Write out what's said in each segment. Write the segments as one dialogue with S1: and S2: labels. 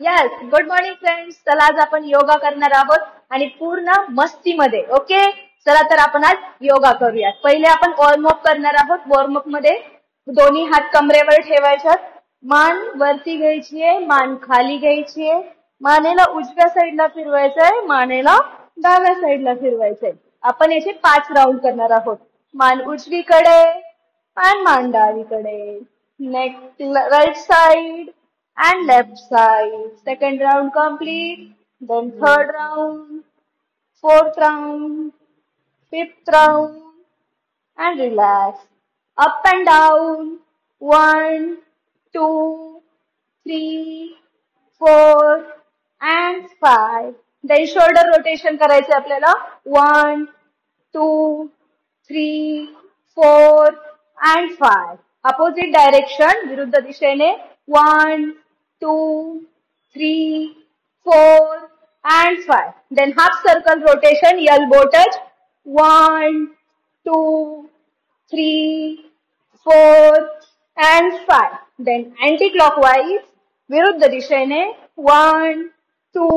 S1: Yes, good morning friends. चला आज आपण योगा करणार आहोत आणि पूर्ण मस्तीमध्ये. ओके, चला तर आपण आज योगा करूयात. पहिले आपण वॉर्मअप करणार आहोत. वॉर्मअप मध्ये दोन्ही हात कमरेवर ठेवायचे, मान वरती घ्यायची आहे, मान खाली घ्यायची आहे, मानेला उजव्या साईडला फिरवायचंय, मानेला डाव्या साईडला फिरवायचंय. आपण याचे 5 राऊंड करणार आहोत. मान उजवीकडे आणि मान डावीकडे, neck right side and left side. Second round complete. Then third round, fourth round, fifth round, and relax. Up and down. 1, 2, 3, 4, and 5. Then shoulder rotation करायचे आपल्याला. 1, 2, 3, 4, and 5. Opposite direction, विरुद्ध दिशेने. 1, 2, 3, 4, and 5. Then half circle rotation, elbow touch. 1, 2, 3, 4, and 5. Then anti-clockwise, विरुद्ध दिशेने. 1, 2,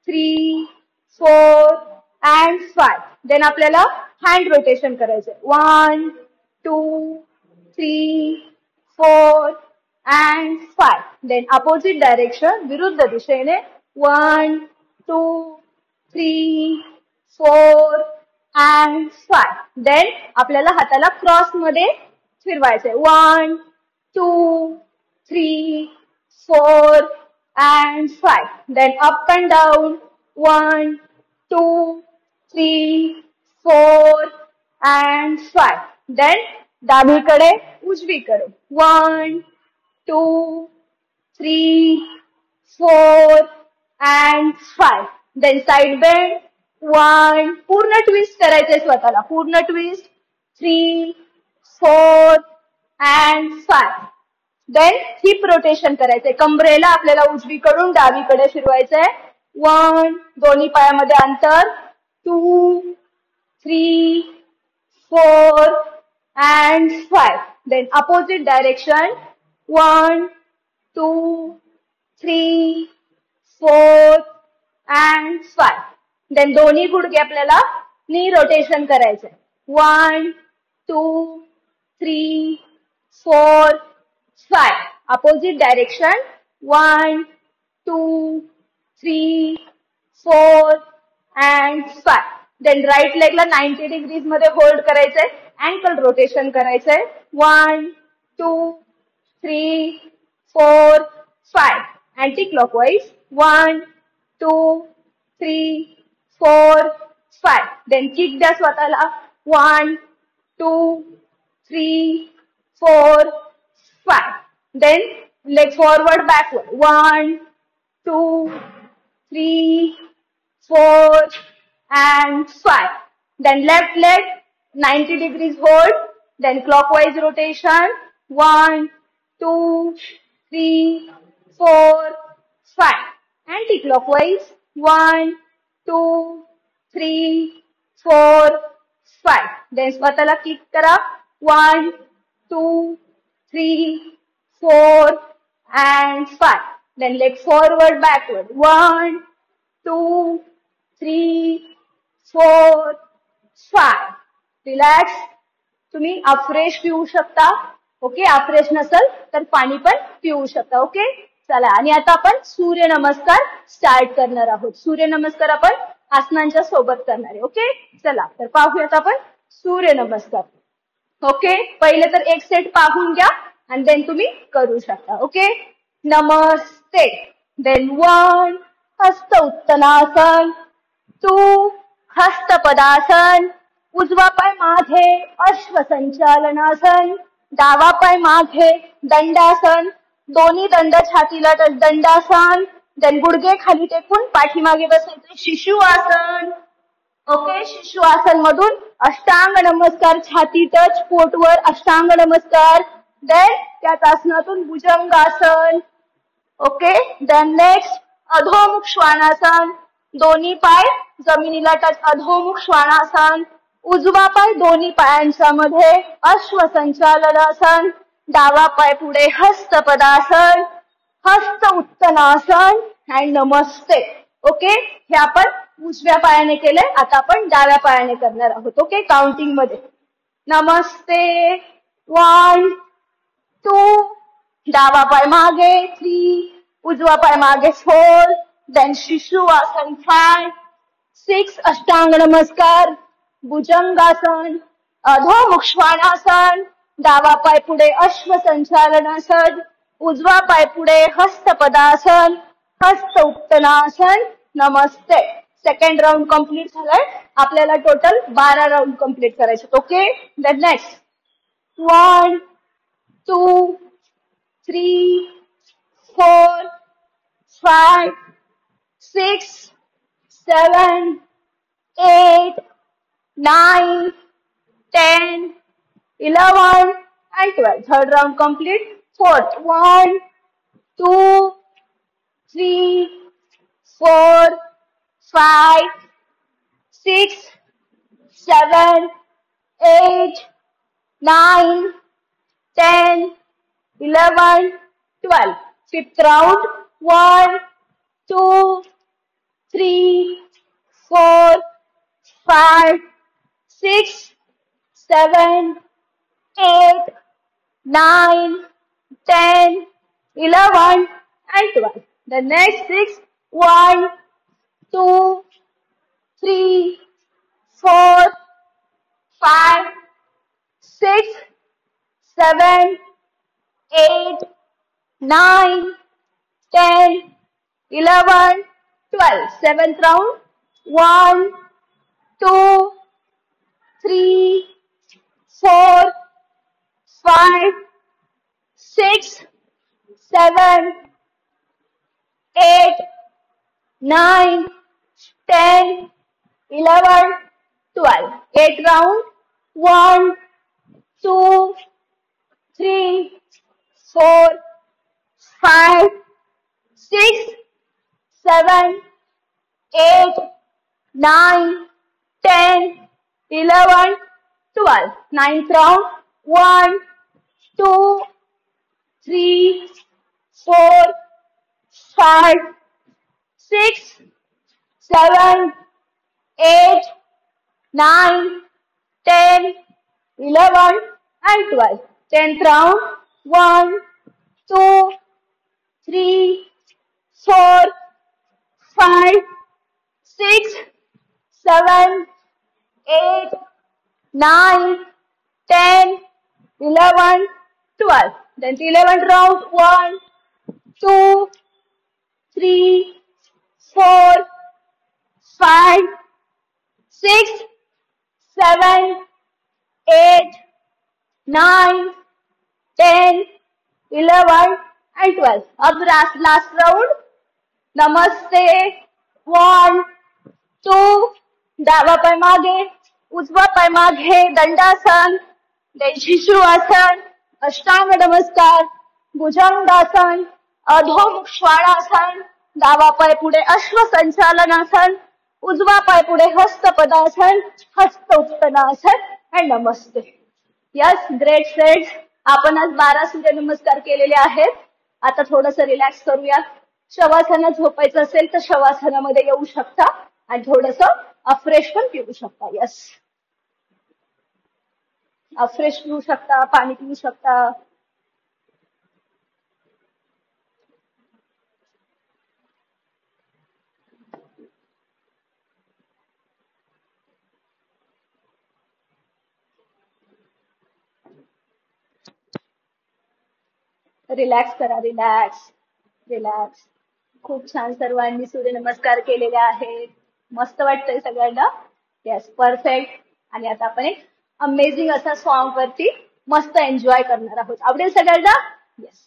S1: 3, 4, and 5. Then आपल्याला hand rotation करायचे. 1, 2, 3, 4, and 5. Then opposite direction, विरुद्ध दिशेने. 1, 2, 3, 4, and 5. Then आपल्याला हाताला क्रॉस मध्ये फिरवायचे. 1, 2, 3, 4, and 5. Then up and down. 1, 2, 3, 4, and 5. Then डावीकडे उजवीकडे. 1, 2, 3, 4, and 5. Then side bend. 1, पूर्ण ट्विस्ट करायचे स्वतःला. पूर्ण twist. 3, 4, and 5. Then hip rotation करायचंय. कमरेला आपल्याला उजवीकडून डावीकडे फिरवायचंय. 1, दोन्ही पायामध्ये अंतर. 2, 3, 4, and 5. Then opposite direction. 1, 2, 3, 4, and 5. Then दोन्ही गुडघे आपल्याला knee rotation करायचंय. 1, 2, 3, 4, 5. Opposite direction. 1, 2, 3, 4, and 5. Then right leg ला 90 degrees मध्ये होल्ड करायचंय. Ankle rotation करायचंय. 1, 2, 3, 4, 5. Anti-clockwise. 1, 2, 3, 4, 5. Then kick द्या स्वतःला. 1, 2, 3, 4, 5. Then leg forward, backward. 1, 2, 3, 4, and 5. Then left leg 90 degrees hold. Then clockwise rotation. 1, 2, 3, 4, 5. Anti-clockwise. 1, 2, 3, 4, 5. Then स्वतःला kick करा. 1, 2, 3, 4, and 5. Then leg forward, backward. 1, 2, 3, 4, 5. Relax. तुम्ही afresh पिऊ शकता. ओके, अफ्रेश नसेल तर पाणी पण पिऊ शकता. ओके, चला. आणि आता आपण सूर्य नमस्कार स्टार्ट करणार आहोत. सूर्य नमस्कार आपण आसनांच्या सोबत करणार आहे. ओके, चला तर पाहूयात आपण सूर्य नमस्कार. ओके, पहिले तर एक सेट पाहून घ्या आणि देन तुम्ही करू शकता. ओके, नमस्ते. देन 1, हस्त उत्तनासन. 2, हस्तपदासन. उजवा पाय मागे अश्वसंचालनासन. डावा पाय मागे दंडासन. दोन्ही दंड छातीला टच दंडासन. देन गुडघे खाली टेकून पाठीमागे बसायचे शिशु आसन. ओके, शिशु आसन मधून अष्टांग नमस्कार, छाती टच, पोटवर अष्टांग नमस्कार. देन त्याच आसनातून भुजंगासन. ओके, देन नेक्स्ट अधोमुख श्वानासन. दोन्ही पाय जमिनीला टच, अधोमुख श्वानासन. उजवा पाय दोन्ही पायांच्या मध्ये अश्वसंचालनासन. डावा पाय पुढे हस्तपदासन. हस्त उत्तनासन अँड नमस्ते. ओके, हे आपण उजव्या पायाने केलंय. आता आपण डाव्या पायाने करणार आहोत. ओके, काउंटिंग मध्ये. नमस्ते 1 2, डावा पाय मागे 3, उजवा पाय मागे 4, देन शिशु आसन 5 6, अष्टांग नमस्कार, भुजंगासन, अधोमुख श्वानासन, डावा पाय पुढे अश्व संचालनासन, उजवा पाय पुढे हस्त पदासन, हस्त उत्तनासन, नमस्ते. सेकंड राउंड कंप्लीट झालाय. आपल्याला टोटल 12 राउंड कंप्लीट करायचे. Okay, then next 1 2 3 4 5 6 7 8 9 10 11 and 12. Third round complete. Fourth 1 2 3 4 5 6 7 8 9 10 11 12. Fifth round 1 2 3 4 5 6 7 8 9 10 11 and 12. The next 6 1 2 3 4 5 6 7 8 9 10 11 12. Seventh round 1 2 3 4 5 6 7 8 9 10 11 12. Eighth round 1 2 3 4 5 6 7 8 9 10 11 12. Ninth round 1 2 3 4 5 6 7 8 9 10 11 and 12. 10th round 1 2 3 4 5 6 7 8 9 10 11 12. Then the 11th round 1 2 3 4 5 6 7 8 9 10 11 and 12. अब last round. नमस्ते 1 2, डावा पाय मागे, उजवा पाय मागे, दंडासन, then शिशु आसन, अष्टांग नमस्कार, भुजंगासन, अधोमुख श्वानासन, डावा पाय पुढे अश्व संचालनासन, उजवा पाय पुढे हस्त पदासन, हस्त उत्तनासन आणि नमस्ते. Yes, great friends. आपण आज 12 सूर्य नमस्कार केलेले आहेत. आता थोडंसं रिलॅक्स करूया. शवासना झोपायचं असेल तर शवासनामध्ये येऊ शकता आणि थोडंसं अफ्रेश पण पिऊ शकता. यस, अफ्रेश पिऊ शकता, पाणी पिऊ शकता. रिलॅक्स करा, रिलॅक्स रिलॅक्स. खूप छान सर्वांनी सूर्यनमस्कार केलेले आहेत. मस्त वाटतंय सगळ्यांना. Yes, perfect. आणि आता आपण एक अमेझिंग असा सॉन्ग वरती मस्त एन्जॉय करणार आहोत. आवडेल सगळ्यांना? येस.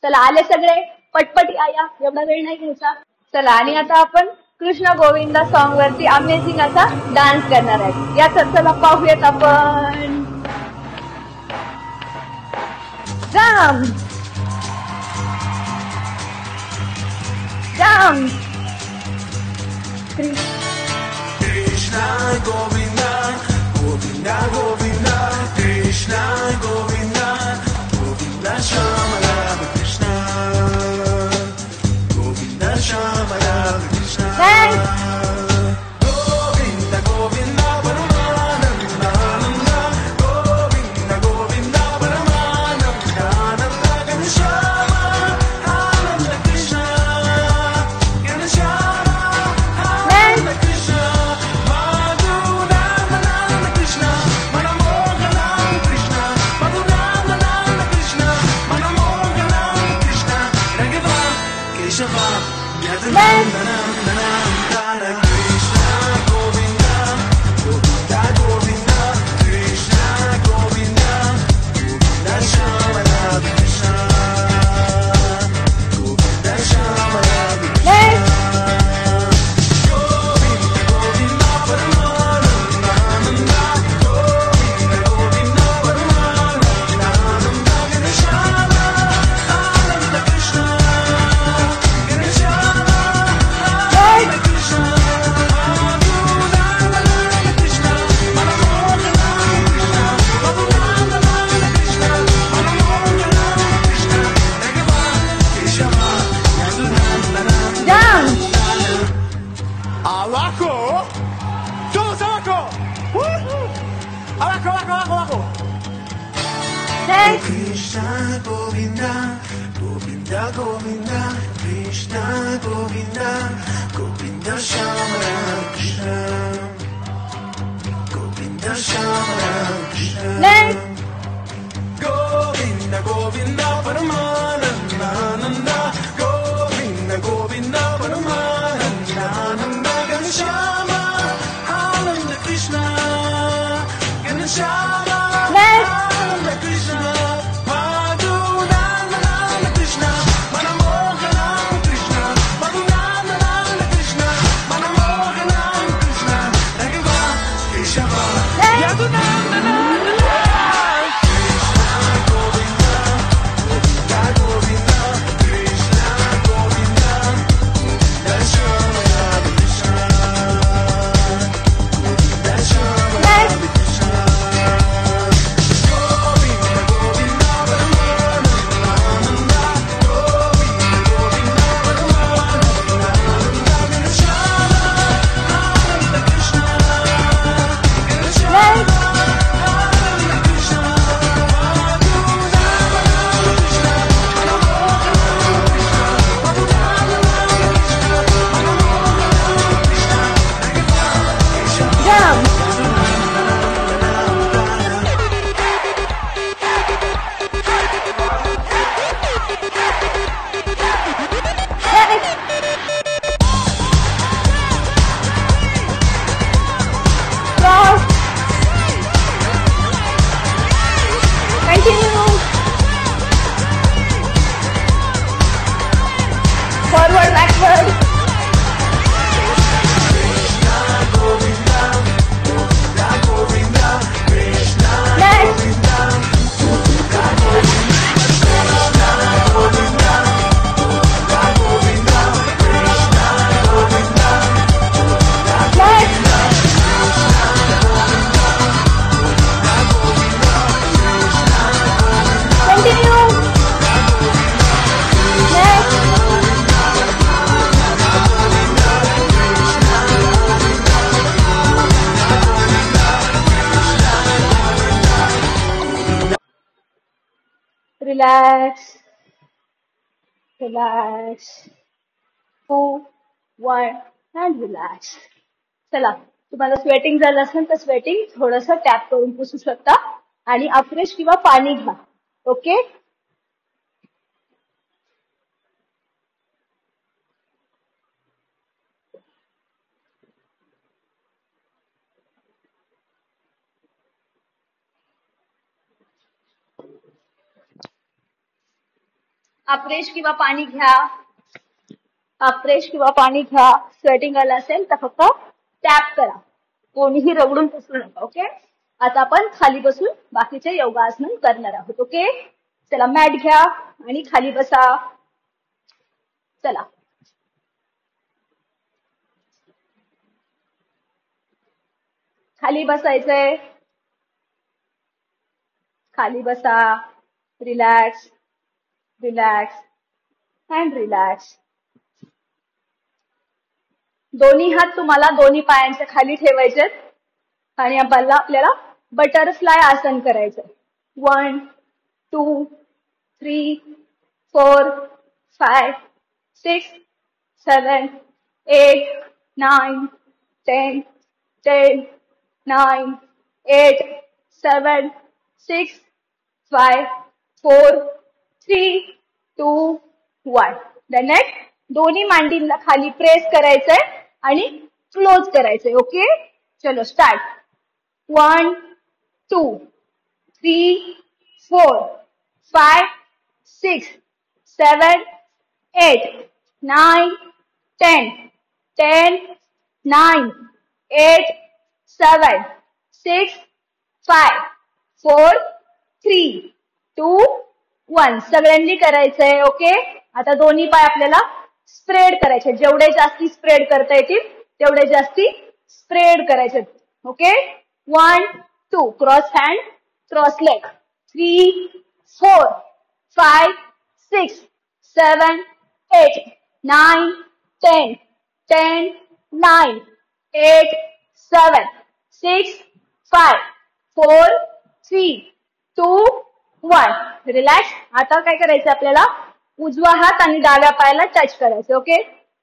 S1: चला, आले सगळे? पटपट या, एवढा वेळ नाही घ्यायचा. चला, आणि आता आपण कृष्ण गोविंदा सॉन्ग वरती अमेझिंग असा डान्स करणार आहे. या चला पाहूयात आपण. जाम जाम.
S2: Krishna Govinda, Govinda Govinda, Krishna Govinda, Govinda Shama Radha Krishna. Shama Radha Krishna.
S1: Next.
S2: Govinda Govinda Paramananda Nanda. Govinda Govinda Paramananda Nanda. Ganeshama Ananda Krishna. Ganeshama Ananda Krishna. Madhunamananda Krishna. Manamohananda Krishna. Madhunamananda Krishna. Manamohananda Krishna. Raghavan Keshava Yadunandanandana Krishna Govinda Govinda Govinda Krishna Govinda Govinda Shama Radha Krishna Govinda Shama Radha Krishna Govinda Govinda Paramananda Nanda Govinda Govinda Paramananda Nanda Ganeshama Ananda Krishna Ganeshama Ananda Krishna Madhunamananda Krishna Manamohananda Krishna Madhunamananda Krishna Manamohananda Krishna Raghavan Keshava Yadunandananda
S1: Jump.
S2: Abajo, todos abajo. Abajo, abajo, abajo, abajo.
S1: Next.
S2: Krishna Govinda, Govinda Govinda, Krishna Govinda, Govinda Shama Radha Krishna, Govinda Shama Radha Krishna.
S1: Next.
S2: Govinda Govinda Paramananda Nanda Govinda Govinda Paramananda Nanda Ganeshama Ananda Krishna Ganeshama Ananda Krishna Madhunamananda Krishna Manamohananda Krishna Madhunamananda Krishna Manamohananda Krishna Raghavan Keshava Yadunandananda
S1: Jump. Next. Cross. Continue. Forward, backward. Next. Next. Continue. Next. Relax. Relax. 2, 1 and relax. चला, तुम्हाला sweating झालं असेल तर sweating थोडस tap करून पुसू शकता आणि अफ्रेश किंवा पाणी घ्या. ओके. अफ्रेश किंवा पाणी घ्या. अफ्रेश किंवा पाणी घ्या. स्वेटिंग आलं असेल तर फक्त टॅप करा. कोणीही रगडून पुसू नका. ओके. आता आपण खाली बसून बाकीचे योगासन करणार आहोत. ओके. चला, मॅट घ्या आणि खाली बसा. चला, खाली बसायचंय. खाली बसा. Relax, relax and relax. दोन्ही हात तुम्हाला दोन्ही पायांच्या खाली ठेवायचे आणि आपल्याला बटरफ्लाय आसन करायचं. 1 2 3 4 5 6 7 8 9 10 10 9 8 7 6 5 4 3 2 1. द नेक्स्ट दोन्ही मांडीला खाली प्रेस करायचंय आणि क्लोज करायचंय. ओके, चलो स्टार्ट. 1 2 3 4 5 6 7 8 9 10 10 9 8 7 6 5 4 3 2 1. सगळ्यांनी करायचंय. ओके, आता दोन्ही पाय आपल्याला स्प्रेड करायचे. जेवढे जास्ती स्प्रेड करता येतील तेवढे जास्ती स्प्रेड करायचे. Okay, 1 2 cross hand cross leg. 3 4 5 6 7 8 9 10 10 9 8 7 6 5 4 3 2 1. Relax. आता काय करायचं आपल्याला, उजवा हात आणि डाव्या पायाला टच करायचं. ओके,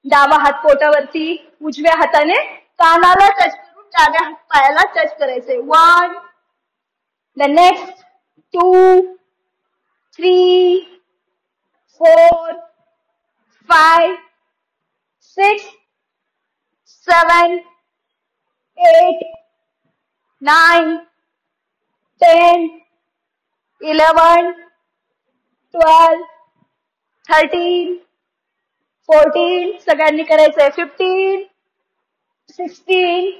S1: डावा हात पोटावरती, उजव्या हाताने कानाला टच करून डाव्या पायाला टच करायचंय. 1. The next 2 3 4 5 6 7 8 9 10 11 12 13 14. सगळ्यांनी करायचंय. 15 16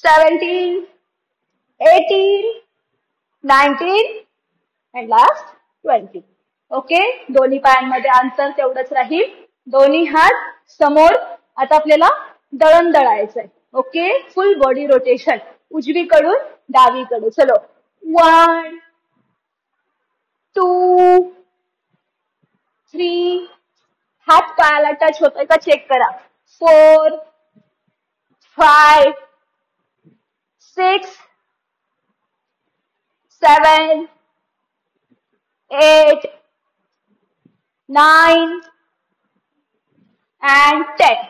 S1: 17 18 19 and last 20. ओके, दोन्ही पायांमध्ये अंतर तेवढंच राहील. दोन्ही हात समोर. आता आपल्याला दळण दळायचंय. ओके, फुल बॉडी रोटेशन उजवीकडून डावीकडे. चलो 1 2 3. हात पायाला टच होतोय का चेक करा. 4 5 6 7 8 9 and 10.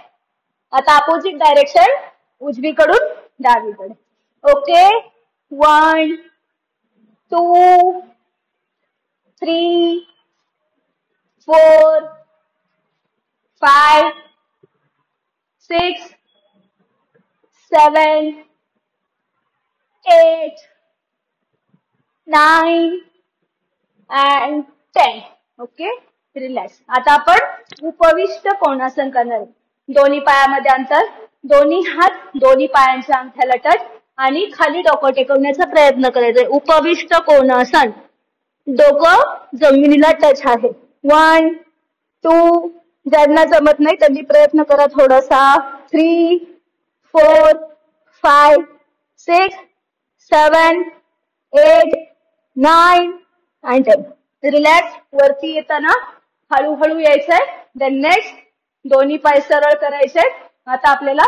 S1: आता अपोजिट डायरेक्शन उजवीकडून डावीकडे. Okay, 1 2 3 4 5 6 7 8 9 and 10. Okay, relax. आता आपण उपविष्ट कोणासन करणार आहे. दोन्ही पायामध्ये अंतर, दोन्ही हात दोन्ही पायांच्या अंगठ्याला टच आणि खाली डोकं टेकवण्याचा प्रयत्न करायचा. उपविष्ट कोणासन. डोकं जमिनीला टच आहे. 1 2. ज्यांना जमत नाही त्यांनी प्रयत्न करा थोडासा. 3 4 5 6 7 8 9 and 10. रिलॅक्स. वरती येताना हळूहळू यायचंय. देन नेक्स्ट दोन्ही पाय सरळ करायचे. आता आपल्याला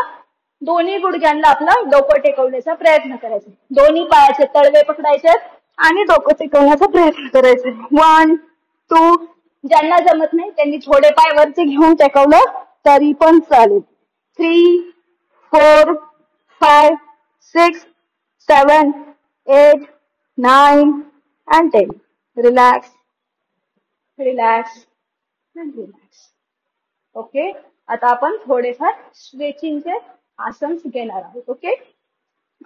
S1: दोन्ही गुडघ्यांना आपलं डोकं टेकवण्याचा प्रयत्न करायचा. दोन्ही पायाचे तळवे पकडायचे आणि डोकं टेकवण्याचा प्रयत्न करायचे. 1 2. ज्यांना जमत नाही त्यांनी थोडे पाय वरती घेऊन टेकवलं तरी पण चालेल. 3 4 5 6 7 8 9 and 10. Relax relax relax. Okay, आता आपण थोडेफार स्ट्रेचिंगचे आसन घेणार आहोत. ओके,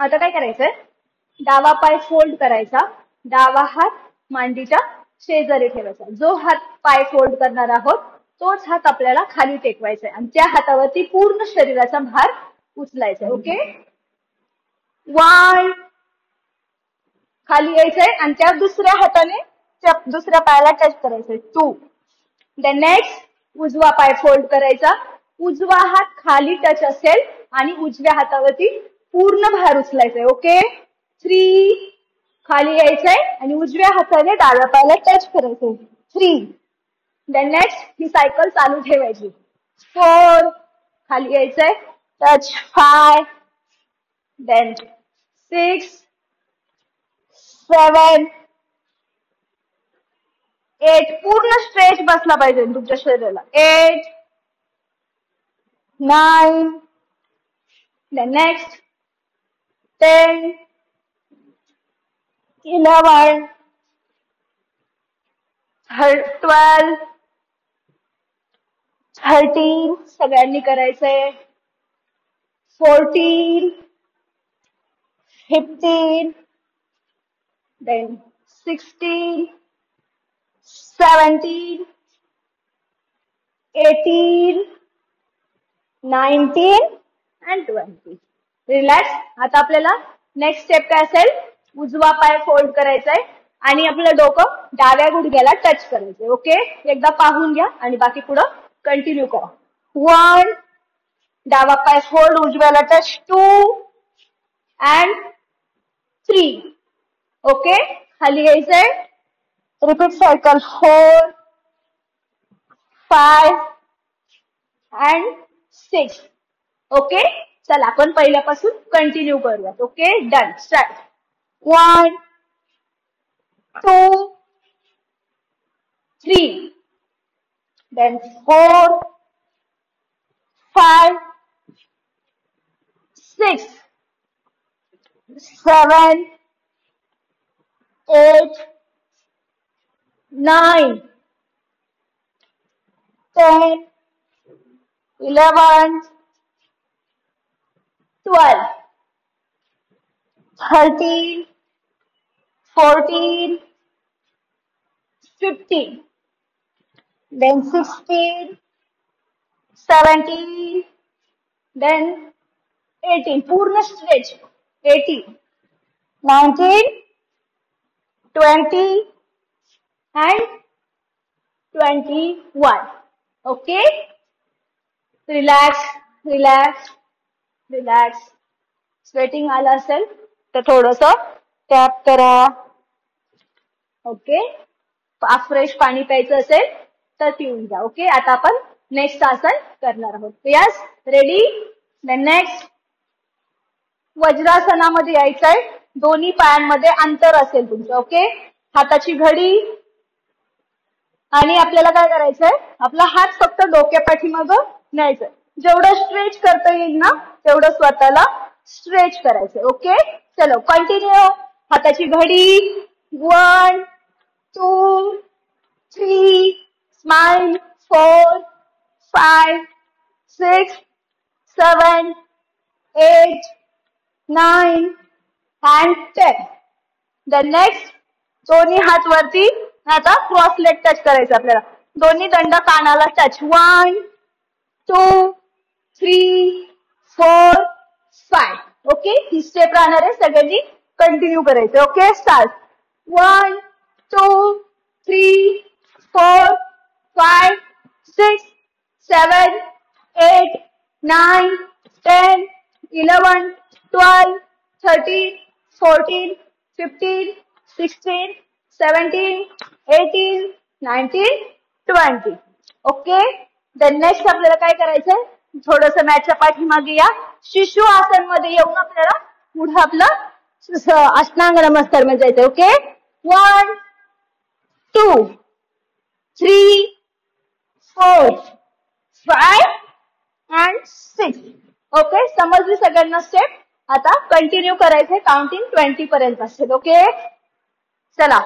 S1: आता काय करायचंय, डावा पाय फोल्ड करायचा, डावा हात मांडीच्या शेजारी ठेवायचा. जो हात पाय फोल्ड करणार आहोत तोच हात आपल्याला खाली टेकवायचा आहे आणि त्या हातावरती पूर्ण शरीराचा भार उचलायचा. ओके, 1. खाली यायचंय आणि त्या दुसऱ्या हाताने त्या दुसऱ्या पायाला टच करायचंय. 2. द नेक्स्ट उजवा पाय फोल्ड करायचा. उजवा हात खाली टच असेल आणि उजव्या हातावरती पूर्ण भार उचलायचंय. ओके, 3. खाली यायचंय आणि उजव्या हाताने डाव्या पायाला टच करायचंय. 3. द नेक्स्ट ही सायकल चालू ठेवायची. 4. खाली यायचंय touch 5, then 6, 7, 8. पूर्ण स्ट्रेच बसला पाहिजे तुमच्या शरीराला. 8, 9, then next 10, 11, 12, 13. सगळ्यांनी करायचंय. 14, 15, then 16, 17, 18, 19 and 20. रिलॅक्स. आता आपल्याला नेक्स्ट स्टेप काय असेल, उजवा पाय फोल्ड करायचा आहे आणि आपलं डोकं डाव्या गुडघ्याला टच करायचंय. ओके, एकदा पाहून घ्या आणि बाकी पुढं कंटिन्यू करा. 1, डावा पाय फोल्ड, उजव्याला टच. 2 and 3. ओके, खाली घ्यायचंय. Repeat cycle. 4, 5 and 6. ओके, चला आपण पहिल्यापासून कंटिन्यू करूयात. Okay, done. Start. 1, 2, 3, then 4, 5, 6, 7, 8, 9, 10, 11, 12, 13, 14, 15, then 16, 17, then 18. पूर्ण stretch. 18, 19, 20 and 21. Okay, relax relax relax. Sweating आलं असेल तर थोडस टॅप करा. ओके, फ्रेश पाणी प्यायचं असेल तर पिऊन जा. ओके, आता आपण नेक्स्ट आसन करणार आहोत. Yes, ready. देन नेक्स्ट वज्रासनामध्ये यायचंय. दोन्ही पायांमध्ये अंतर असेल तुमचं. ओके, हाताची घडी आणि आपल्याला काय करायचंय, आपला हात फक्त डोक्या पाठीमागं न्यायचंय. जेवढं स्ट्रेच करता येईल ना तेवढं स्वतःला स्ट्रेच करायचंय. ओके, चलो कंटिन्यू. हाताची घडी. 1, 2, 3, स्माइल. 4, 5, 6, 7, 8, 9 and 10. Then next दोन्ही हात वरती. आता क्रॉस लेग टच करायचं आपल्याला. दोन्ही दंड कानाला टच. 1, 2, 3, 4, 5. ओके, ही स्टेप राहणार आहे. सगळ्यांनी कंटिन्यू करायचं. Okay, start. 1, 2, 3, 4, 5, 6, 7, 8, 9, 10, 11, 12, 13, 14, 15, 16, 17, 18, 19, 20. Okay, then next आपल्याला काय करायचंय, थोडंसं मॅटच्या पाठीमागे या. शिशु आसन मध्ये येऊन आपल्याला पुढे आपलं अष्टांग नमस्कार मध्ये जायचंय. Okay, 1, 2, 3, 4, 5 and 6. ओके, समजली सगळ्यांना स्टेप. आता कंटिन्यू करायचंय. काउंटिंग 20 पर्यंत असेल. ओके, चला.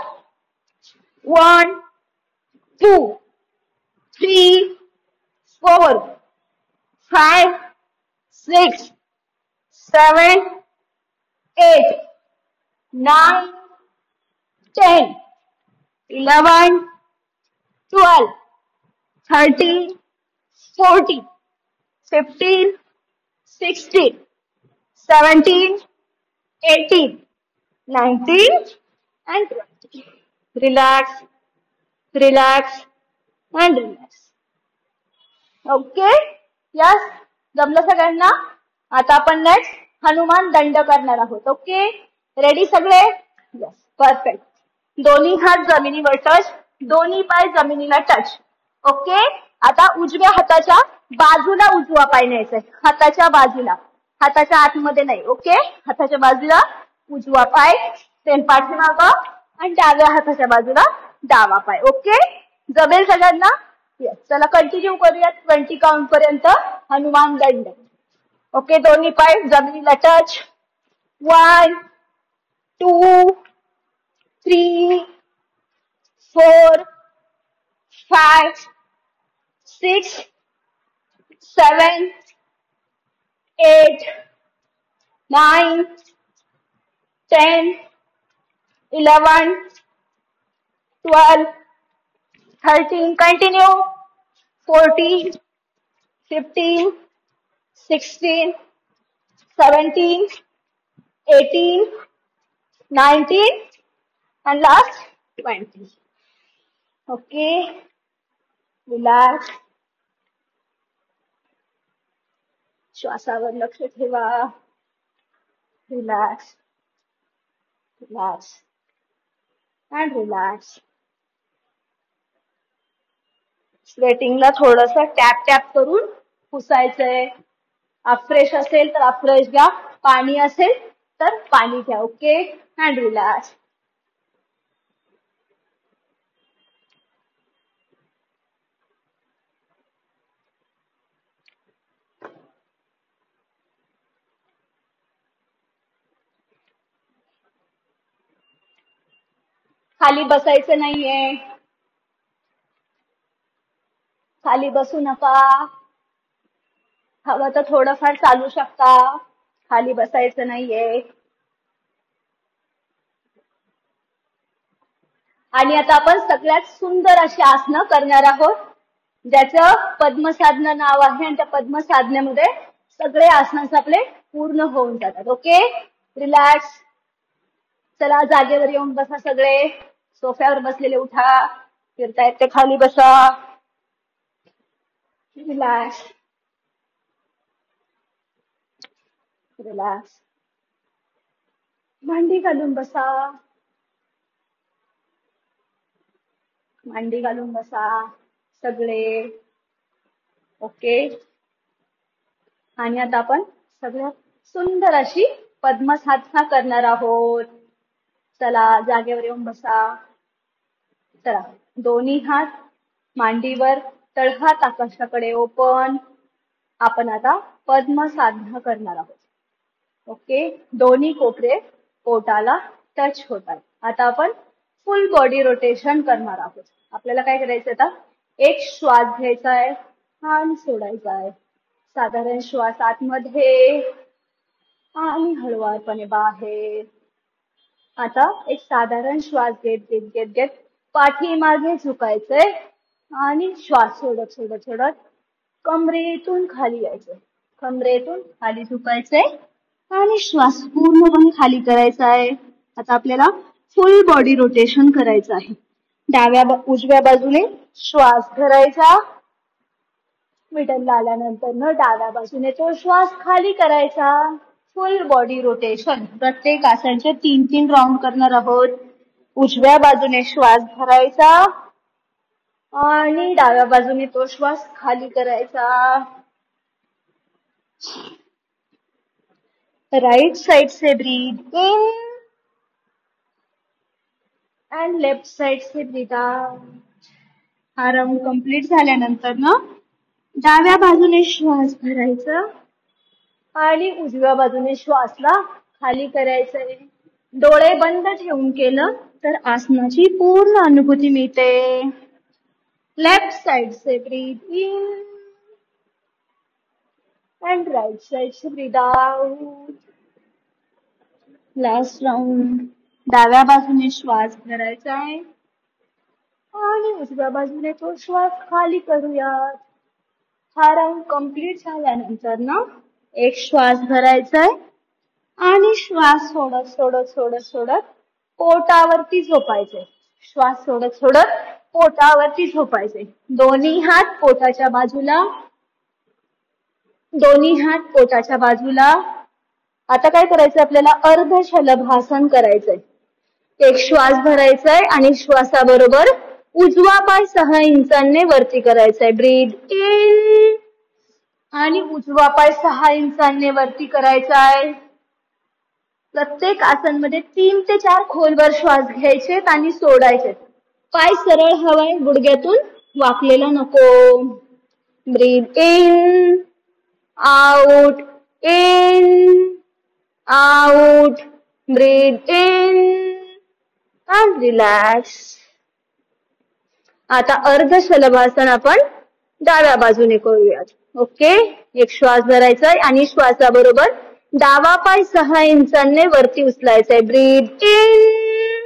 S1: 1, 2, 3, 4, 5, 6, 7, 8, 9, 10, 11, 12, 13, 14, 15, 16, 17, 18, 19 and 20. Relax, relax and relax. Okay, yes, जमलं सगळ्यांना. आता आपण नेक्स्ट हनुमान दंड करणार आहोत. ओके, रेडी सगळे? Yes, perfect. दोन्ही हात जमिनीवर टच, दोन्ही पाय जमिनीला टच. ओके, आता उजव्या हाताच्या बाजूला उजवा पाय न्यायचा आहे, हाताच्या बाजूला, हाताच्या आतमध्ये नाही. ओके, हाताच्या बाजूला उजवा पाय, सेम पाठीमागं, आणि डाव्या हाताच्या बाजूला डावा पाय. ओके, जमेल सगळ्यांना? येस. चला कंटिन्यू करूयात 20 काउंट पर्यंत. हनुमान दंड. ओके, दोन्ही पाय जमिनीला touch. 1 2 3 4 5 6 7 8 9 10 11 12 13. Continue. 14 15 16 17 18 19 and last 20. Okay, relax. श्वासावर लक्ष ठेवा. Relax, relax and relax. स्वेटिंगला थोडस टॅप टॅप करून पुसायचंय. अफ्रेश असेल तर अफ्रेश घ्या, पाणी असेल तर पाणी घ्या. Okay, and relax. खाली बसायचं नाहीये, खाली बसू नका. हवं तर थोडंफार चालू शकता, खाली बसायचं नाहीये. आणि आता आपण सगळ्यात सुंदर अशी आसनं करणार आहोत, ज्याचं पद्मसाधना नाव आहे, आणि त्या पद्मसाधनेमध्ये सगळे आसनास आपले पूर्ण होऊन जातात. Okay, relax. चला जागेवर येऊन बसा सगळे. सोफ्यावर बसलेले उठा, फिरतायत ते खाली बसा. Relax, relax. मांडी घालून बसा, मांडी घालून बसा सगळे. ओके, आणि आता आपण सगळ्यात सुंदर अशी पद्मसाधना करणार आहोत. चला जागेवर येऊन बसा. चला, दोन्ही हात मांडीवर, तळहात आकाशाकडे ओपन. आपण आता पद्मसाधना करणार आहोत. ओके, दोन्ही कोपरे पोटाला टच होतात. आता आपण फुल बॉडी रोटेशन करणार आहोत. आपल्याला काय करायचं, आता एक श्वास घ्यायचा आहे आणि सोडायचा आहे. साधारण श्वास आतमध्ये आणि हळुवारपणे बाहेर. आता एक साधारण श्वास घेत घेत घेत घेत पाठीमागे झुकायचंय आणि श्वास सोडत सोडत सोडत कमरेतून खाली यायचंय. कमरेतून खाली झुकायचंय आणि श्वास पूर्णपणे खाली करायचा आहे. आता आपल्याला फुल बॉडी रोटेशन करायचं आहे. उजव्या बाजूने श्वास धरायचा, मिडलला आल्यानंतर डाव्या बाजूने तो श्वास खाली करायचा. फुल बॉडी रोटेशन. प्रत्येक आसनाचे 3-3 राऊंड करणार आहोत. उजव्या बाजूने श्वास धरायचा आणि डाव्या बाजूने तो श्वास खाली करायचा. राइट साइड से breathe in and left side से ब्रीथ आउट. हा राऊंड कंप्लीट झाल्यानंतर ना डाव्या बाजूने श्वास भरायचा आणि उजव्या बाजूने श्वासला खाली करायचंय. डोळे बंद ठेवून केलं तर आसनाची पूर्ण अनुभूती मिळते. लेफ्ट साइड से breathe in and right side से ब्रीथ आउट. Last round. डाव्या बाजूने श्वास भरायचा आहे आणि उजव्या बाजूने तो श्वास खाली करूयात. हा राऊंड कंप्लीट झाल्यानंतर ना एक श्वास भरायचा आहे आणि श्वास सोडत सोडत सोडत सोडत पोटावरती झोपायचे. श्वास सोडत सोडत पोटावरती झोपायचे. दोन्ही हात पोटाच्या बाजूला, दोन्ही हात पोटाच्या बाजूला. आता काय करायचं, आपल्याला अर्ध शलभासन करायचंय. एक श्वास भरायचाय आणि श्वासाबरोबर उजवा पाय 6 इंचांनी वरती करायचा आहे. ब्रीद इन आणि उजवा पाय 6 इंचांनी वरती करायचा आहे. प्रत्येक आसनमध्ये 3 ते 4 खोलवर श्वास घ्यायचे आणि सोडायचे. पाय सरळ हवाय, गुडघ्यातून वाकलेला नको. ब्रीद in, out, in, out, breathe in and relax. आता अर्ध शलभासन आपण डाव्या बाजूने करूयात. ओके, एक श्वास धरायचा आहे आणि श्वासाबरोबर डावा पाय 6 इंचांनी वरती उचलायचा आहे. ब्रीद इन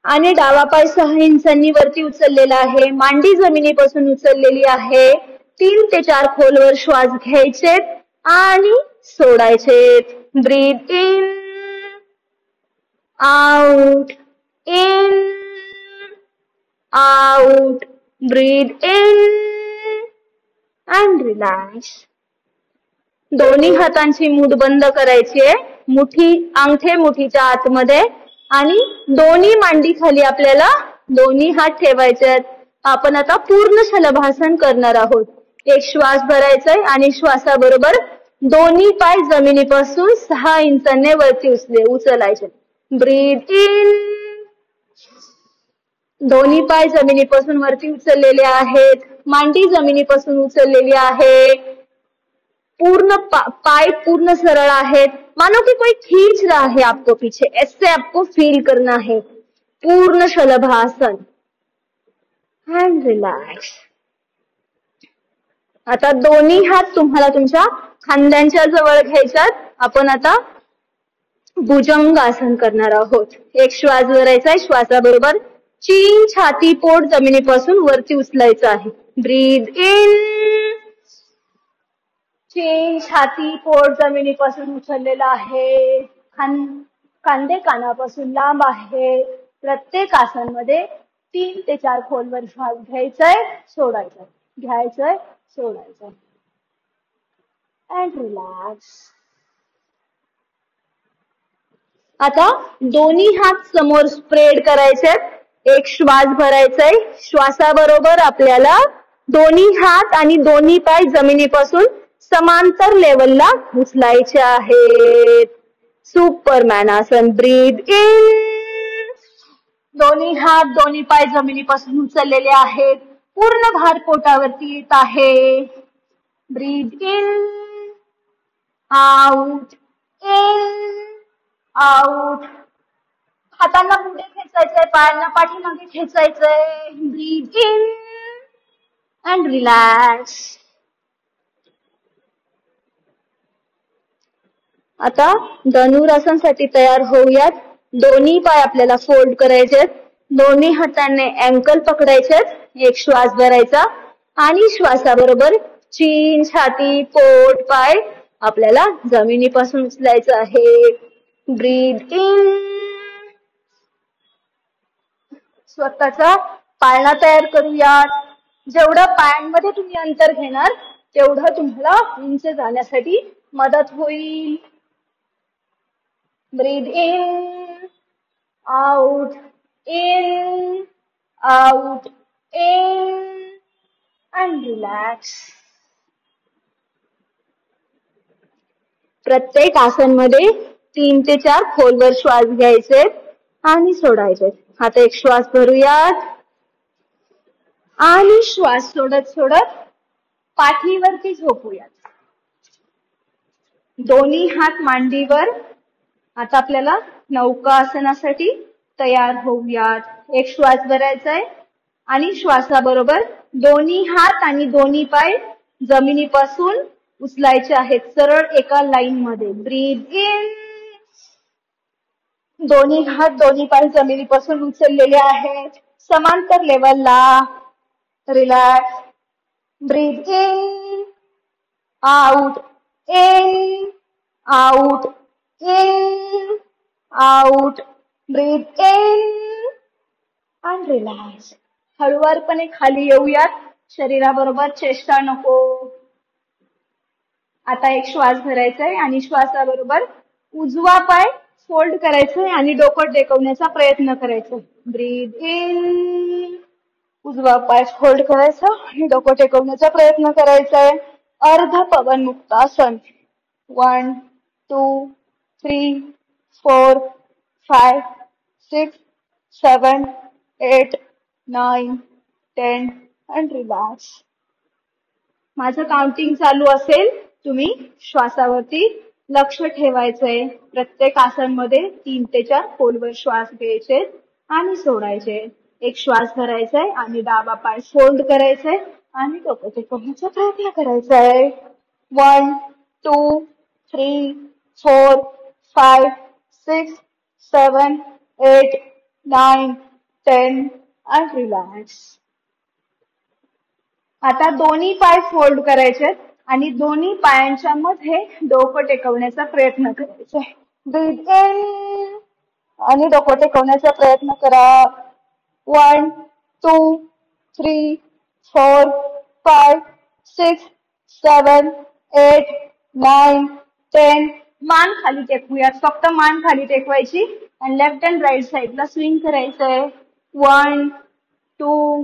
S1: आणि डावा पाय 6 इंचांनी वरती उचललेला आहे. मांडी जमिनीपासून उचललेली आहे. 3 ते 4 खोलवर श्वास घ्यायचे आणि सोडायचे. ब्रीद in, out, in, out, breathe in and relax. दोन्ही हातांची मूठ बंद करायची आहे. मुठी, अंगठे मुठीच्या आतमध्ये आणि दोन्ही मांडी खाली आपल्याला दोन्ही हात ठेवायचे आहेत. आपण आता पूर्ण शलभासन करणार आहोत. एक श्वास भरायचा आहे आणि श्वासाबरोबर दोन्ही पाय जमिनीपासून 6 इंचांनी वरती उचलायचे. ब्रीद इन, दोन्ही पाय जमिनीपासून वरती उचललेले आहेत. मांडी जमिनीपासून उचललेली आहे. पूर्ण पाय पूर्ण सरळ आहेत. मानो कि कोई खींच रहा है आपको पीछे, ऐसे आपको फील करना है. पूर्ण शलभासन एंड रिलॅक्स. आता दोन्ही हात तुम्हाला तुमच्या खांद्यांच्या जवळ घ्यायच्यात. आपण आता भुजंग आसन करणार आहोत. एक श्वास भरायचा आहे. श्वासाबरोबर चीन, छाती, पोट जमिनीपासून वरती उचलायचं आहे. ब्रीद इन, चीन, छाती, पोट जमिनीपासून उचललेलं आहे. खांदे कानापासून लांब आहे. प्रत्येक आसनमध्ये 3 ते 4 खोलवर श्वास घ्यायचाय, सोडायचा, घ्यायचंय, सोडायचं. And relax. आता दोन्ही हात समोर स्प्रेड करायचे. एक श्वास भरायचाय. श्वासाबरोबर आपल्याला दोन्ही हात आणि दोन्ही पाय जमिनीपासून समांतर लेवलला उचलायचे आहेत. सुपरमॅन आसन. ब्रीद इन, दोन्ही हात दोन्ही पाय जमिनीपासून उचललेले आहेत. पूर्ण भार पोटावरती येत आहे. Breathe in, out, in, out. हातांना पुढे खेचायचंय, पायांना पाठीमागे खेचायचंय. Breathe in and relax. आता धनुरासनसाठी तयार होऊयात. दोन्ही पाय आपल्याला फोल्ड करायचे. दोन्ही हातांनी अँकल पकडायचे. एक श्वास भरायचा आणि श्वासाबरोबर चीन, छाती, पोट, पाय आपल्याला जमिनीपासून उचलायचं आहे. Breathe in. स्वतःचा पाळणा तयार करूयात. जेवढं पायांमध्ये तुम्ही अंतर घेणार तेवढं तुम्हाला उंच जाण्यासाठी मदत होईल. ब्रीद in, out, in, out, in and relax. प्रत्येक आसनमध्ये 3 ते 4 खोलवर श्वास घ्यायचे आणि सोडायचे. आता एक श्वास भरूयात आणि श्वास सोडत सोडत पाठीवरती झोपूयात. दोन्ही हात मांडीवर. आता आपल्याला नौका आसनासाठी तयार होऊयात. एक श्वास भरायचा आहे आणि श्वासाबरोबर दोन्ही हात आणि दोन्ही पाय जमिनीपासून उचलायचे आहेत, सरळ एका लाईन मध्ये. Breathe in. दोन्ही हात दोन्ही पाय जमिनीपासून उचललेले आहेत, समांतर लेवलला. Relax. Breathe in, out, in, out, in, out. Breathe in and relax. हळुवारपणे खाली येऊयात. शरीराबरोबर चेष्टा नको. आता एक श्वास भरायचा आहे आणि श्वासाबरोबर उजवा पाय फोल्ड करायचंय आणि डोकं टेकवण्याचा प्रयत्न करायचा. ब्रीद इन, उजवा पाय फोल्ड करायचा आणि डोकं टेकवण्याचा प्रयत्न करायचा आहे. अर्ध पवन मुक्तासन. 1 2 3 4 5 6 7 8 9 10 and relax. माझं काउंटिंग चालू असेल, तुम्ही श्वासावरती लक्ष ठेवायचंय. प्रत्येक आसनमध्ये 3 ते 4 खोलवर श्वास घ्यायचे आणि सोडायचे. एक श्वास धरायचाय आणि डावा पाय फोल्ड करायचाय आणि डोकं टेकवण्याचा प्रयत्न करायचा आहे. 1 2 3 4 5 6 7 8 9 10 and relax. आता दोन्ही पाय फोल्ड करायचे आणि दोन्ही पायांच्या मध्ये डोकं टेकवण्याचा प्रयत्न करायचा. ब्रीथ इन आणि डोकं टेकवण्याचा प्रयत्न करा. 1 2 3 4 5 6 7 8 9 10. मान खाली टेकूयात. फक्त मान खाली टेकवायची आणि लेफ्ट अँड राईट साईडला स्विंग करायचंय. 1 2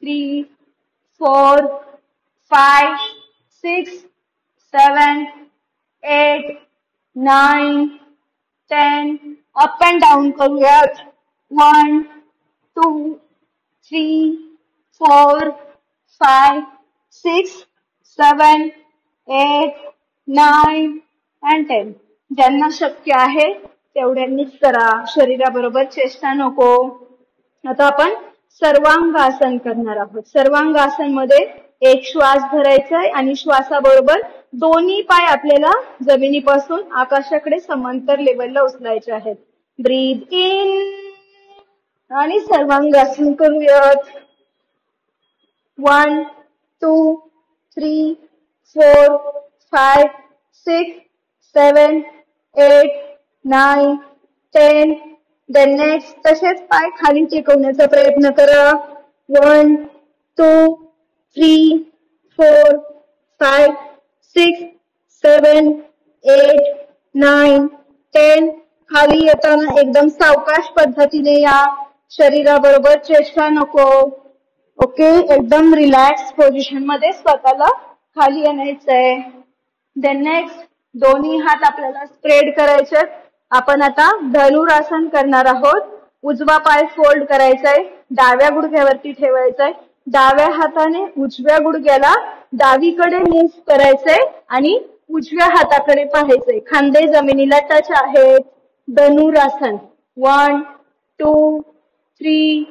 S1: 3 4 5 6 7 8 9 10. अप अँड डाऊन करूयात. 1 2 3 4 5 6 7 8 9 and 10. ज्यांना शक्य आहे तेवढ्यांनीच करा. शरीराबरोबर चेष्टा नको. आता आपण सर्वांगासन करणार आहोत. सर्वांगासन मध्ये एक श्वास धरायचा आहे आणि श्वासाबरोबर दोन्ही पाय आपल्याला जमिनीपासून आकाशाकडे समांतर लेवलला उचलायचे आहेत. ब्रीथ इन आणि सर्वांगासन करूयात. 1 2 3 4 5 6 7 8 9 10. Then next तसेच पाय खाली टेकवण्याचा प्रयत्न करा. 1 2 3 4 5 6 7 8 9 10. खाली येताना एकदम सावकाश पद्धतीने या. शरीराबरोबर चेष्टा नको. ओके, एकदम रिलॅक्स पोझिशन मध्ये स्वतःला खाली आणायचंय. देन नेक्स्ट दोन्ही हात आपल्याला स्प्रेड करायचे. आपण आता धनुरासन करणार आहोत. उजवा पाय फोल्ड करायचाय, डाव्या गुडघ्यावरती ठेवायचाय. डाव्या हाताने उजव्या गुडघ्याला डावीकडे मूव्ह करायचंय आणि उजव्या हाताकडे पाहायचंय. खांदे जमिनीला टच आहेत. धनुरासन. 1 2 3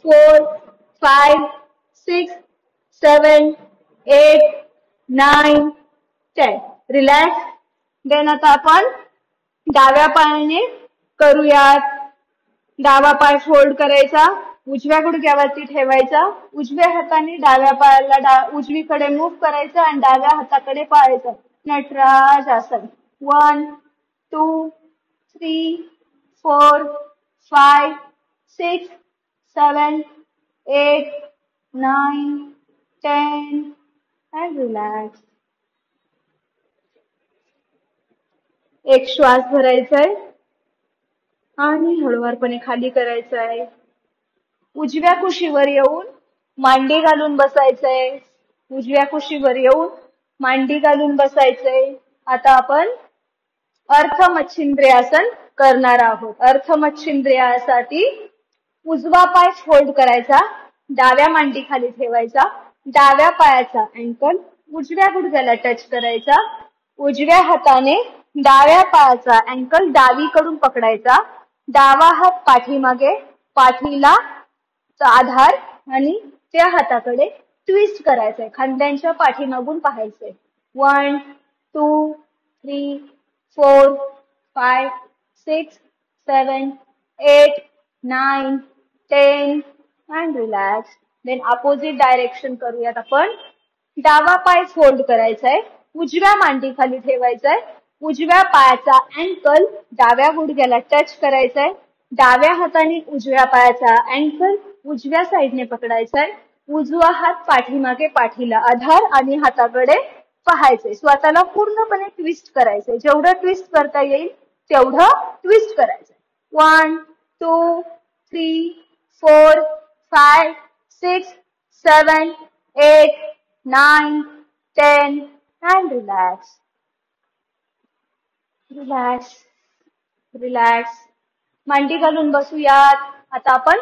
S1: 4 5 6 7 8 9 10. रिलॅक्स. देन आता आपण डाव्या पायाने करूयात. डावा पाय फोल्ड करायचा, उजव्या गुडघ्यावरती ठेवायचा. उजव्या हाताने डाव्या पायाला उजवीकडे मूव्ह करायचं आणि डाव्या हाताकडे पाहायचं. नटराज आसन. 1 2 3 4 5 6 7 8 9 10 and relax. एक श्वास भरायचाय आणि हळूवारपणे खाली करायचाय. उजव्या कुशीवर येऊन मांडी घालून बसायचंय. उजव्या कुशीवर येऊन मांडी घालून बसायचंय. आता आपण अर्धमच्छिंद्र्यासन करणार आहोत. अर्धमच्छिंद्र्यासाठी उजवा पाय फोल्ड करायचा, डाव्या मांडी खाली ठेवायचा. डाव्या पायाचा अँकल उजव्या गुडघ्याला टच करायचा. उजव्या हाताने डाव्या पायाचा अँकल डावीकडून पकडायचा. डावा हात पाठीमागे, पाठीला आधार आणि त्या हाताकडे ट्विस्ट करायचंय. खांद्यांच्या पाठीमागून पाहायचंय. 1 2 3 4 5 6 7 8 9 10 and relax. Then opposite direction करूयात आपण. डावा पाय फोल्ड करायचाय, उजव्या मांडी खाली ठेवायचाय. उजव्या पायाचा अँकल डाव्या गुडघ्याला टच करायचाय. डाव्या हाताने उजव्या पायाचा अँकल उजव्या साईडने पकडायचाय. उजवा हात पाठीमागे, पाठीला आधार आणि हाताकडे पाहायचंय. स्वतःला पूर्णपणे ट्विस्ट करायचंय. जेवढं ट्विस्ट करता येईल तेवढं ट्विस्ट करायचंय. 1 2 3 4 5, 6, 7, 8, 9, 10 and relax. Relax relax. मांडी घालून बसूयात. आता आपण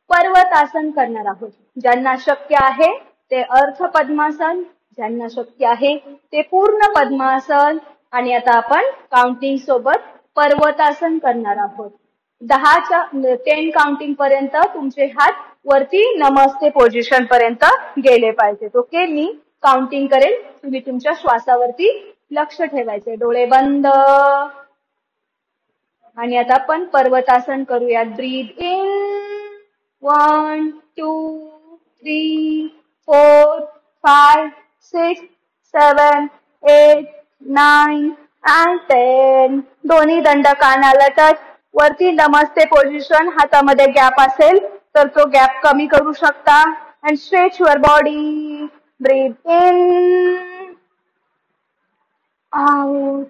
S1: पर्वतासन करणार आहोत. ज्यांना शक्य आहे ते अर्ध पद्मासन, ज्यांना शक्य आहे ते पूर्ण पद्मासन. आणि आता आपण काउंटिंग सोबत पर्वतासन करणार आहोत. 10 काउंटिंग पर्यंत तुमचे हात वरती नमस्ते पोझिशन पर्यंत गेले पाहिजेत. ओके, मी काउंटिंग करेल, तुम्ही तुमच्या श्वासावरती लक्ष ठेवायचे. डोळे बंद. आणि आता आपण पर्वतासन करूयात. Breathe in 1, 2, 3, 4, 5, 6, 7, 8, 9 and 10. दोन्ही दंड कानाला टच. वरती नमस्ते पोझिशन. हातामध्ये गॅप असेल तर तो गॅप कमी करू शकता. And stretch your body. Breathe in, out,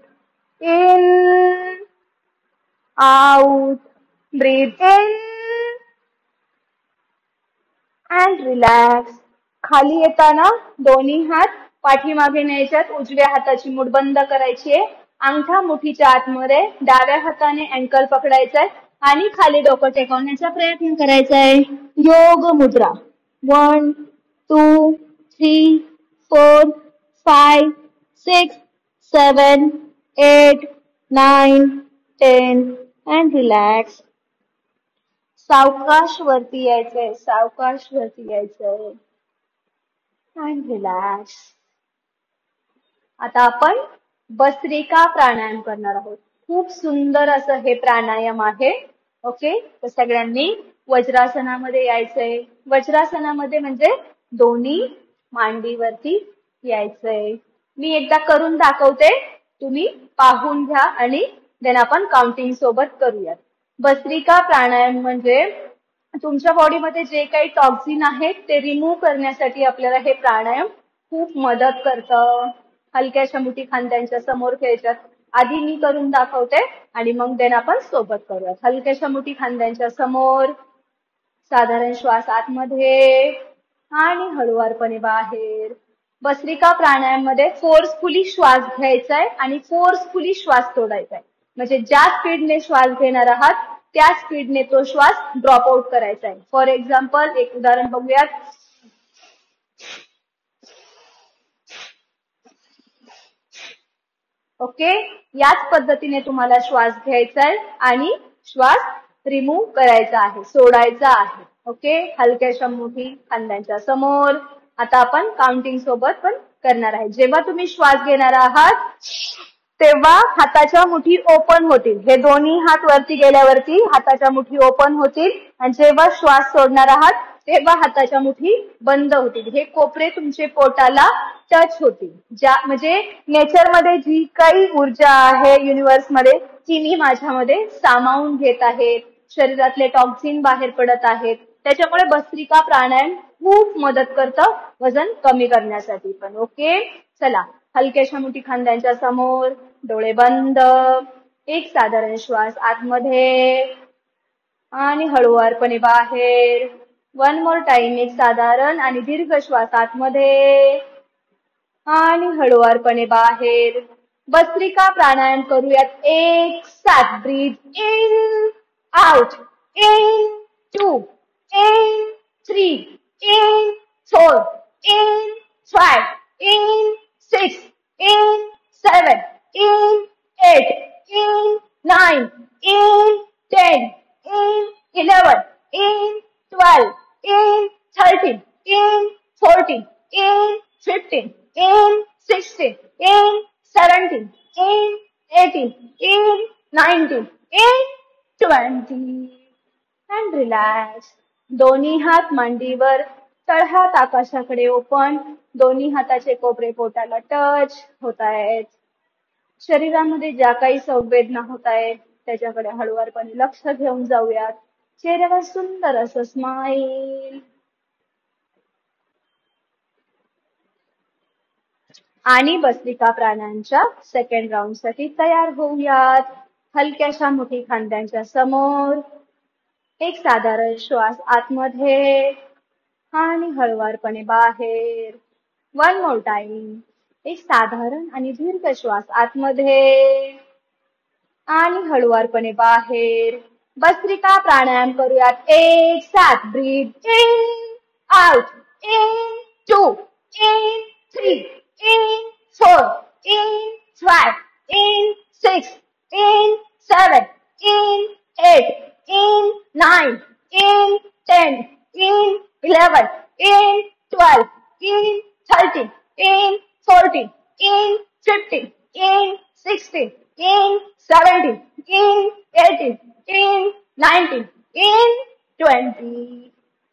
S1: in, out. Breathe in and relax. खाली येताना दोन्ही हात पाठीमागे न्यायच्यात. उजव्या हाताची मूठ बंद करायची आहे. अंगठा मुठीच्या आतमध्ये. डाव्या हाताने अँकल पकडायचाय आणि खाली डोकं टेकवण्याचा प्रयत्न करायचा आहे. योग मुद्रा. 1, 2, 3, 4, 5, 6, 7, 8, 9, 10 and relax. सावकाश वरती यायचंय. सावकाश वरती यायचंय and relax. आता आपण भस्त्रिका प्राणायाम करणार आहोत. खूप सुंदर असं हे प्राणायाम आहे. ओके, तर सगळ्यांनी वज्रासनामध्ये यायचंय. वज्रासनामध्ये म्हणजे दोन्ही मांडीवरती यायचंय. मी एकदा करून दाखवते, तुम्ही पाहून घ्या आणि देन आपण काउंटिंग सोबत करूयात. भस्त्रिका प्राणायाम म्हणजे तुमच्या बॉडीमध्ये जे काही टॉक्झिन आहेत ते रिमूव्ह करण्यासाठी आपल्याला हे प्राणायाम खूप मदत करतं. हलक्याशा मुठी खांद्यांच्या समोर घ्यायच्यात. आधी मी करून दाखवते आणि मग देन आपण सोबत करूयात. हलक्याशा मुठी खांद्यांच्या समोर. साधारण श्वास आतमध्ये आणि हळुवारपणे बाहेर. भस्त्रिका प्राणायाम मध्ये फोर्सफुली श्वास घ्यायचा आहे आणि फोर्सफुली श्वास सोडायचा आहे. म्हणजे ज्या स्पीडने श्वास घेणार आहात त्या स्पीडने तो श्वास ड्रॉप आउट करायचा आहे. फॉर एक्झाम्पल एक उदाहरण बघूयात. ओके, याच पद्धतीने तुम्हाला श्वास घ्यायचा आहे आणि श्वास रिमूव्ह करायचा आहे, सोडायचा आहे. ओके, हलक्याशा मुठी खांद्यांच्या समोर. आता आपण काउंटिंग सोबत पण करणार आहे. जेव्हा तुम्ही श्वास घेणार आहात तेव्हा हाताच्या मुठी ओपन होतील. हे दोन्ही हात वरती गेल्यावरती हाताच्या मुठी ओपन होतील. आणि जेव्हा श्वास सोडणार आहात तेव्हा हाताच्या मुठी बंद होतील. हे कोपरे तुमचे पोटाला टच होतील. म्हणजे नेचरमध्ये जी काही ऊर्जा आहे युनिव्हर्समध्ये ती मी माझ्यामध्ये सामावून घेत आहे. शरीरातले टॉक्झिन बाहेर पडत आहेत. त्याच्यामुळे भस्त्रिका प्राणायाम खूप मदत करतं वजन कमी करण्यासाठी पण. ओके, चला हलक्याशा मुठी खांद्यांच्या समोर. डोळे बंद. एक साधारण श्वास आतमध्ये आणि हळुवारपणे बाहेर. 1 more टाइम. एक साधारण आणि दीर्घ श्वास आतमध्ये आणि हळुवारपणे बाहेर. भस्त्रिका प्राणायाम करूयात एक साथ. Breathe in, out, in, 2, in, 3, in, 4, in, 5, in, 6, in, 7, in, 8, in, 9, in, 10, in, 11, in, 12, in, 13, in, 14, in, 15, in, 16, in, 17, in, 18, in, 19, in, 20 and relax. दोन्ही हात मांडीवर. तळहात आकाशाकडे ओपन. दोन्ही हाताचे कोपरे पोटाला टच होत आहेत. शरीरामध्ये ज्या काही संवेदना होत आहेत त्याच्याकडे हळुवारपणे लक्ष घेऊन जाऊयात. चेहऱ्यावर सुंदर असं स्माईल. आणि भस्त्रिका प्राणायामच्या सेकंड राऊंड साठी तयार होऊयात. हलक्याशा मुठी खांद्यांच्या समोर. एक साधारण श्वास आतमध्ये आणि हळुवारपणे बाहेर. One more time. एक साधारण आणि दीर्घ श्वास आतमध्ये आणि हळुवारपणे बाहेर. भस्त्रिका प्राणायाम करूयात. एक साथ. Breathe in, out, in, 2, in, 3, in, 4, in, 5, in, 6, in, 7, in, 8, in, 9, in, 10, in, 11, in 12, in 13, in 14, in 15, in 16, in 17, in 18, in 19, in 20.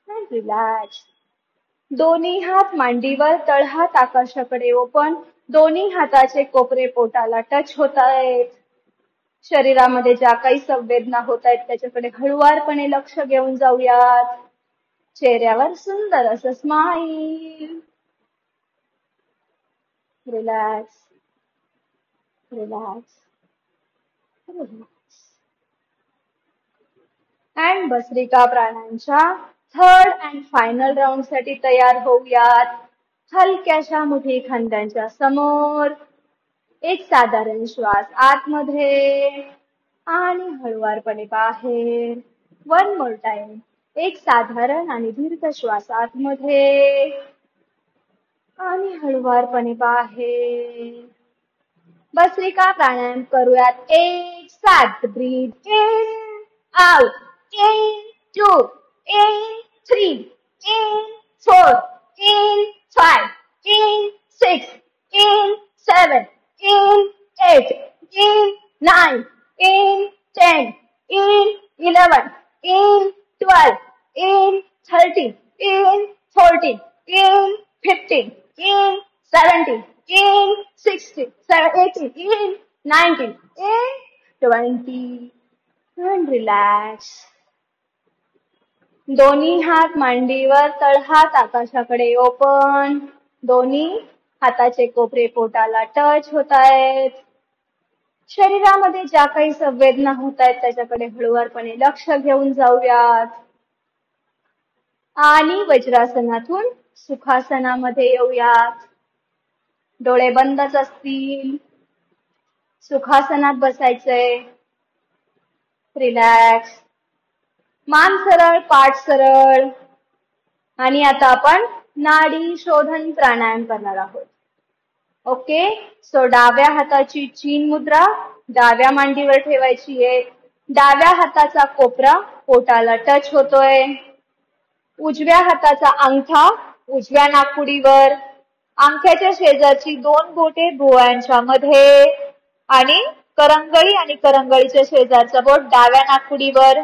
S1: And relax. दोन्ही हात मांडीवर, तळहात आकाशाकडे ओपन. दोन्ही हाताचे कोपरे पोटाला टच होत आहेत. शरीरामध्ये ज्या काही संवेदना होत आहेत त्याच्याकडे हळुवारपणे लक्ष घेऊन जाऊयात. चेहऱ्यावर सुंदर असं smile. Relax, relax, relax. And भस्त्रिका प्राणायामच्या थर्ड अँड फायनल राऊंड साठी तयार होऊयात. हलक्याशा मुठी खांद्यांच्या समोर. एक साधारण श्वास आतमध्ये आणि हळुवारपणे बाहेर. One more time. एक साधारण आणि दीर्घ श्वास आतमध्ये आणि हळुवारपणे बाहेर. भस्त्रिका प्राणायाम करूयात. एक साथ. Breathe in, out, in, 2, in, 3, in, 4, in, 5, in, 6, in, 7, in 8, in 9, in 10, in 11, in 12, in 13, in 14, in 15, in 17, in 16, 18, in 19, in 20. And relax. दोन्ही हात मांडीवर, तळहात आकाशाकडे ओपन. दोन्ही हाताचे कोपरे पोटाला टच होत आहेत. शरीरामध्ये ज्या काही संवेदना होत आहेत त्याच्याकडे हळुवारपणे लक्ष घेऊन जाऊयात. आणि वज्रासनातून सुखासनामध्ये येऊयात. डोळे बंदच असतील. सुखासनात बसायचंय. रिलॅक्स. मान सरळ, पाठ सरळ. आणि आता आपण नाडी शोधन प्राणायाम करणार आहोत. ओके. सो डाव्या हाताची चीन मुद्रा डाव्या मांडीवर ठेवायची आहे. डाव्या हाताचा कोपरा पोटाला टच होतोय. उजव्या हाताचा अंगठा उजव्या नाकपुडीवर. अंगठ्याच्या शेजारची 2 बोटे भुवयांच्या मध्ये आणि करंगळीच्या शेजारचा बोट डाव्या नाकपुडीवर.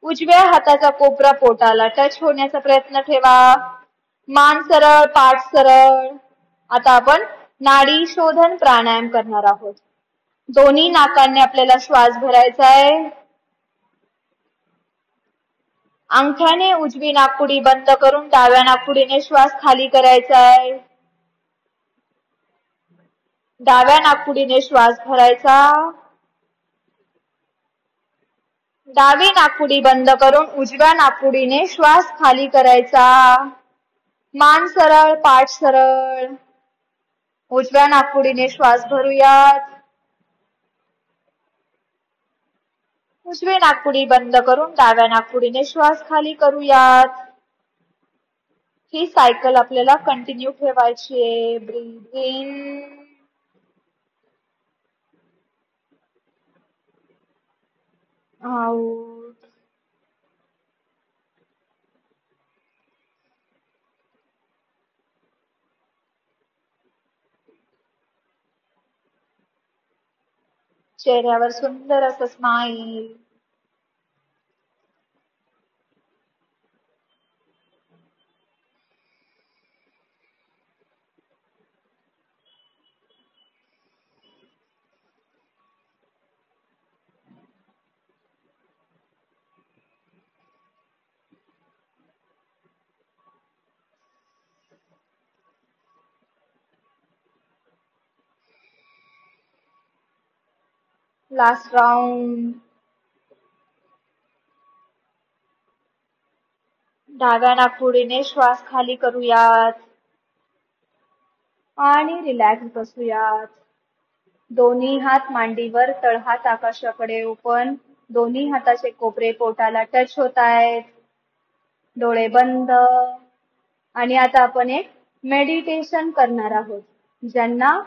S1: उजव्या हाताचा कोपरा पोटाला टच होण्याचा प्रयत्न ठेवा. मान सरळ, पाठ सरळ. आता आपण नाडी शोधन प्राणायाम करणार आहोत. दोन्ही नाकांनी आपल्याला श्वास भरायचा आहे. अंगठ्याने उजवी नाकपुडी बंद करून डाव्या नाकपुडीने श्वास खाली करायचा आहे. डाव्या नाकपुडीने श्वास भरायचा. डावी नाकपुडी बंद करून उजव्या नाकपुडीने श्वास खाली करायचा. मान सरळ, पाठ सरळ. उजव्या नाकपुडीने श्वास भरूयात. उजवी नाकपुडी बंद करून डाव्या नाकपुडीने श्वास खाली करूयात. ही सायकल आपल्याला कंटिन्यू ठेवायची आहे. Breathe in, out. चेहऱ्यावर सुंदर असं स्माईल. Last round. डाव्या नाकपुडीने श्वास खाली करूयात आणि रिलॅक्स बसूयात. दोन्ही हात मांडीवर, तळहात आकाशाकडे ओपन. दोन्ही हाताचे कोपरे पोटाला टच होत आहेत. डोळे बंद. आणि आता आपण एक मेडिटेशन करणार आहोत. ज्यांना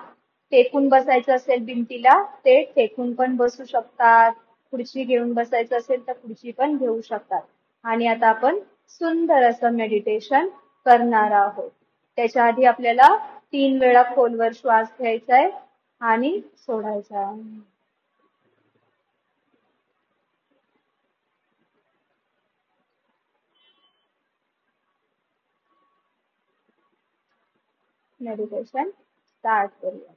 S1: टेकून बसायचं असेल भिंतीला ते टेकून पण बसू शकतात. खुर्ची घेऊन बसायचं असेल तर खुर्ची पण घेऊ शकतात. आणि आता आपण सुंदर असं मेडिटेशन करणार आहोत. त्याच्या आधी आपल्याला 3 वेळा खोलवर श्वास घ्यायचा आहे आणि सोडायचा. मेडिटेशन स्टार्ट करूया.